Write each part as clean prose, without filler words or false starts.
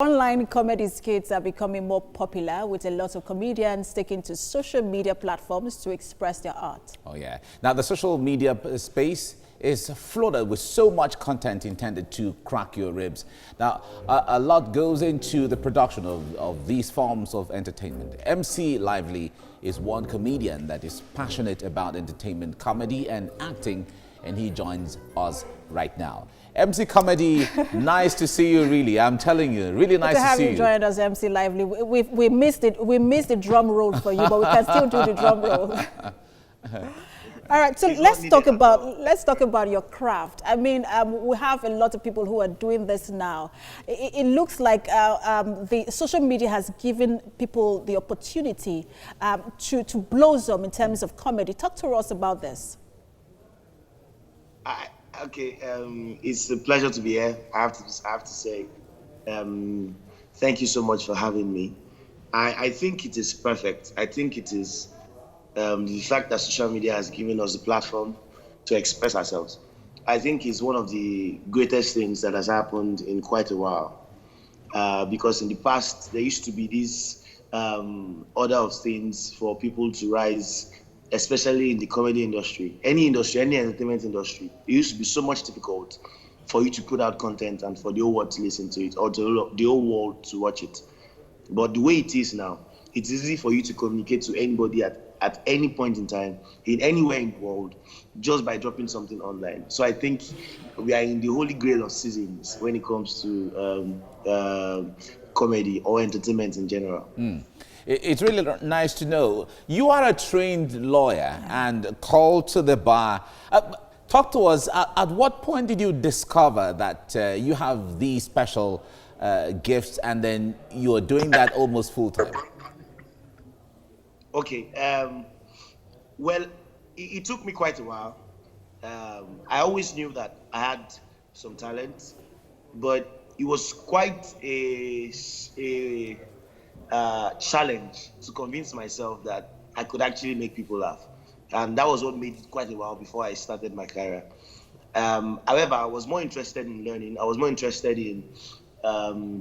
Online comedy skits are becoming more popular, with a lot of comedians taking to social media platforms to express their art. Oh yeah. Now the social media space is flooded with so much content intended to crack your ribs. Now a lot goes into the production of these forms of entertainment. MC Lively is one comedian that is passionate about entertainment, comedy and acting, and he joins us right now. MC Comedy, nice to see you, really. I'm telling you, really nice to see you. To have you join us, MC Lively. We missed it. We missed the drum roll for you, but we can still do the drum roll. All right, so let's talk about your craft. I mean, we have a lot of people who are doing this now. It looks like the social media has given people the opportunity to blossom in terms of comedy. Talk to us about this. Okay, it's a pleasure to be here. I have to say, thank you so much for having me. I think it is perfect. I think it is the fact that social media has given us a platform to express ourselves. I think it's one of the greatest things that has happened in quite a while. Because in the past, there used to be this order of things for people to rise, especially in the comedy industry, any entertainment industry. It used to be so much difficult for you to put out content and for the whole world to listen to it, or the whole world to watch it. But the way it is now, it's easy for you to communicate to anybody at any point in time, in anywhere in the world, just by dropping something online. So I think we are in the holy grail of seasons when it comes to comedy or entertainment in general. It's really nice to know. You are a trained lawyer and called to the bar. Talk to us, at what point did you discover that you have these special gifts and then you are doing that almost full time? Okay, well, it took me quite a while. I always knew that I had some talent, but it was quite a challenge to convince myself that I could actually make people laugh. And that was what made it quite a while before I started my career. However, I was more interested in learning. I was more interested in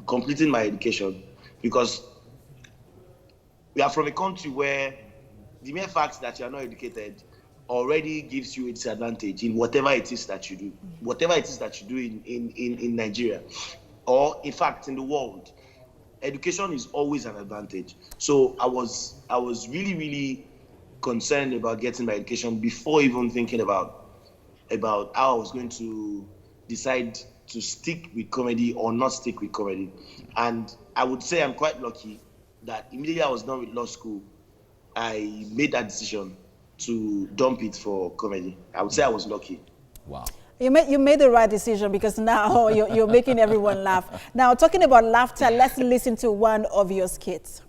completing my education, because we are from a country where the mere fact that you are not educated already gives you a disadvantage in whatever it is that you do. Whatever it is that you do in Nigeria, or in fact in the world, education is always an advantage. So I was really, really concerned about getting my education before even thinking about how I was going to decide to stick with comedy or not stick with comedy. And I would say I'm quite lucky that immediately I was done with law school, I made that decision to dump it for comedy. I would say I was lucky. Wow. You made the right decision, because now you're making everyone laugh. Now, talking about laughter, let's listen to one of your skits.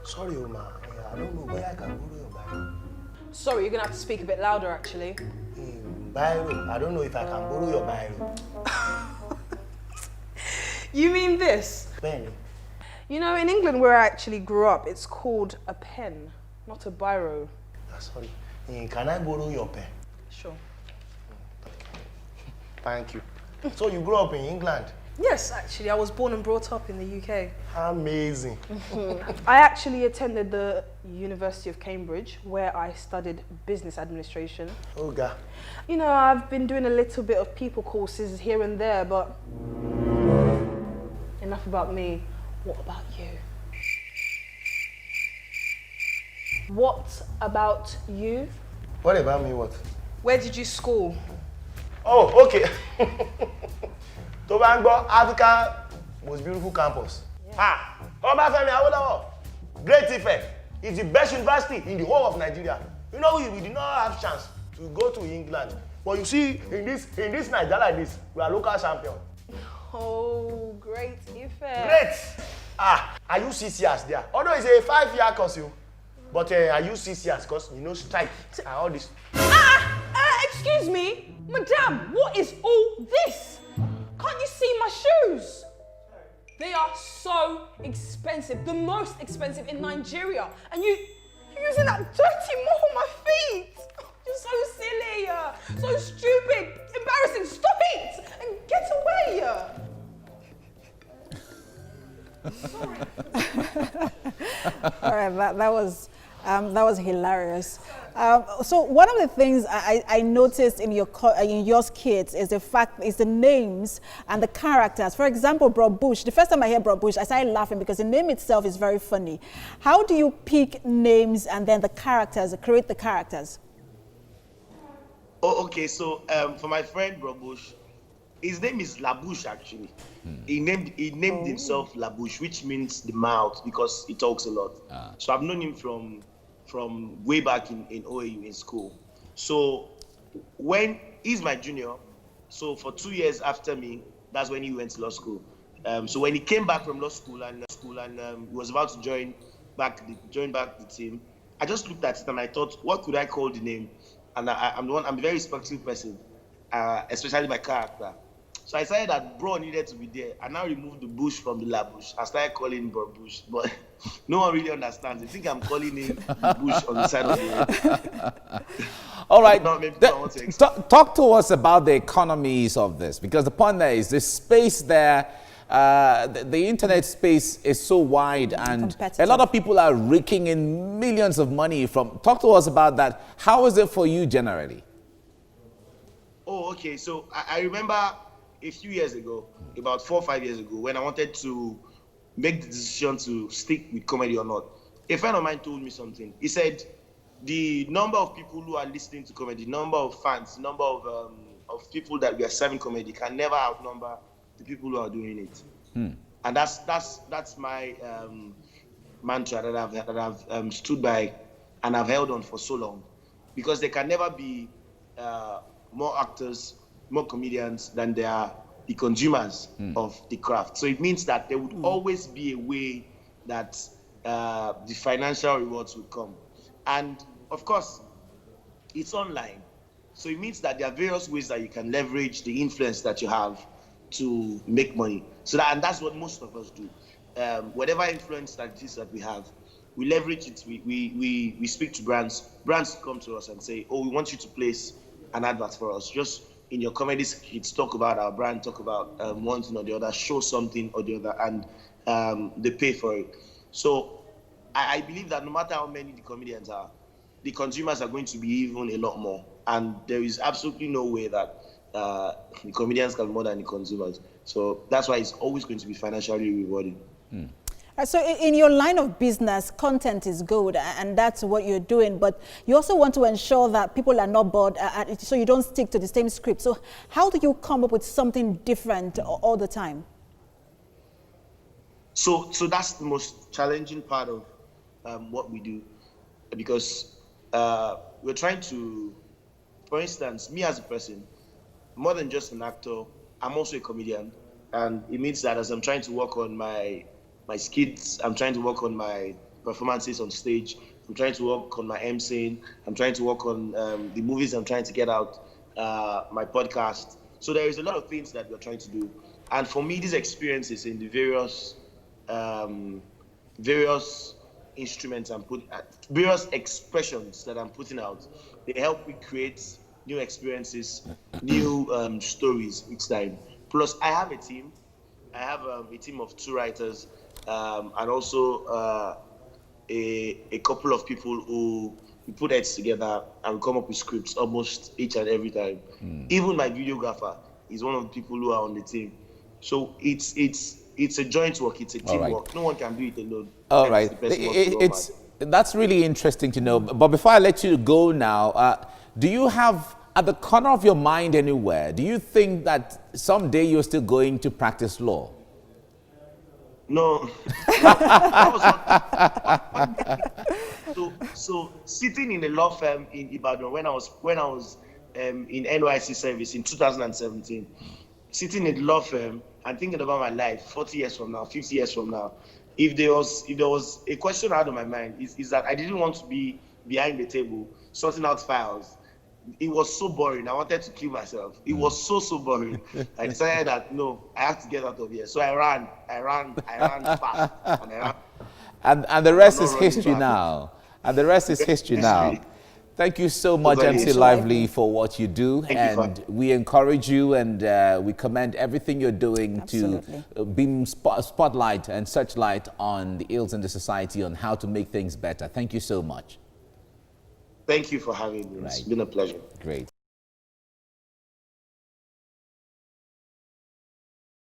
Sorry, Oma. I don't know where I can borrow your Bible. Sorry, you're gonna have to speak a bit louder, actually. Bible. I don't know if I can borrow your Bible. You mean this? Pen. You know, in England where I actually grew up, it's called a pen, not a biro. Sorry. Can I borrow your pen? Sure. Thank you. So you grew up in England? Yes, actually, I was born and brought up in the UK. Amazing. I actually attended the University of Cambridge, where I studied business administration. Oh, God. You know, I've been doing a little bit of people courses here and there, but enough about me. What about you? What about you? What about me, what? Where did you school? Oh, okay. Tobango, Africa, most beautiful campus. Yeah. Obafemi Awolowo, Great Ife, is the best university in the whole of Nigeria. You know, we did not have chance to go to England. But you see, in this Nigeria like this, we are local champion. Oh, Great Ife. Great. I use CCS there. Although it's a 5-year course, but I use CCS because strike and all this. Excuse me, madam, what is all this? Can't you see my shoes? They are so expensive, the most expensive in Nigeria. And you're using that dirty mop on my feet. You're so silly, so stupid, embarrassing. Stop it and get away. All right, that was hilarious. So one of the things I noticed in your skits is the names and the characters. For example, Bro Bush. The first time I heard Bro Bush, I started laughing because the name itself is very funny. How do you pick names and then the characters, create the characters? Oh, okay. So for my friend Bro Bush, his name is Labush actually. He named himself Labush, which means the mouth because he talks a lot. So I've known him from way back in OAU in school. So when he's my junior, so for 2 years after me, that's when he went to law school. So when he came back from law school and he was about to join back the team, I just looked at it and I thought, what could I call the name? And I'm a very respectful person, especially my character. So I decided that Bro needed to be there. I now removed the bush from the Labush. I started calling him Bro Bush, but no one really understands. They think I'm calling him Bush on the side of the road. All right. Talk to us about the economies of this, because the point there is the space there. The internet space is so wide and a lot of people are raking in millions of money from. Talk to us about that. How is it for you generally? Oh, okay. So I remember a few years ago, about 4 or 5 years ago, when I wanted to make the decision to stick with comedy or not, a friend of mine told me something. He said, the number of people who are listening to comedy, number of fans, number of people that we are serving comedy can never outnumber the people who are doing it. And that's my mantra that I've stood by and I've held on for so long, because there can never be more actors, more comedians than there are the consumers of the craft. So it means that there would always be a way that the financial rewards would come. And of course, it's online. So it means that there are various ways that you can leverage the influence that you have to make money. And that's what most of us do. Whatever influence that it is that we have, we leverage it. We speak to brands. Brands come to us and say, oh, we want you to place an advert for us. Just in your comedy skits, talk about our brand, talk about one thing or the other, show something or the other, and they pay for it. So I believe that no matter how many the comedians are, the consumers are going to be even a lot more. And there is absolutely no way that the comedians can be more than the consumers. So that's why it's always going to be financially rewarding. So in your line of business, content is good, and that's what you're doing, but you also want to ensure that people are not bored, so you don't stick to the same script. So how do you come up with something different all the time? So that's the most challenging part of what we do, because we're trying to, for instance, me as a person, more than just an actor, I'm also a comedian, and it means that as I'm trying to work on my skits, I'm trying to work on my performances on stage, I'm trying to work on my emceeing, I'm trying to work on the movies I'm trying to get out, my podcast. So there is a lot of things that we're trying to do. And for me, these experiences in the various instruments various expressions that I'm putting out, they help me create new experiences, new stories each time. Plus, I have a team. I have a team of 2 writers, and also a couple of people who we put heads together and we come up with scripts almost each and every time. Even my videographer is one of the people who are on the team. So it's a joint work. It's a teamwork. No one can do it alone. All right. That's really interesting to know. But before I let you go now, do you have at the corner of your mind anywhere, do you think that someday you're still going to practice law? No. So sitting in a law firm in Ibadan when I was in NYC service in 2017, sitting in a law firm and thinking about my life 40 years from now, 50 years from now, if there was a question out of my mind, is that I didn't want to be behind the table sorting out files. It was so boring. I wanted to kill myself. It was so boring. I decided that no, I have to get out of here. So I ran fast, and I ran. And the rest is not running history back. now. And the rest is history now. History. Thank you so much, Totally. MC Lively, for what you do. Thank you, And Father. we encourage you and we commend everything you're doing Absolutely. to beam spotlight and searchlight on the ills in the society on how to make things better. Thank you so much. Thank you for having me. It's Right. been a pleasure. Great.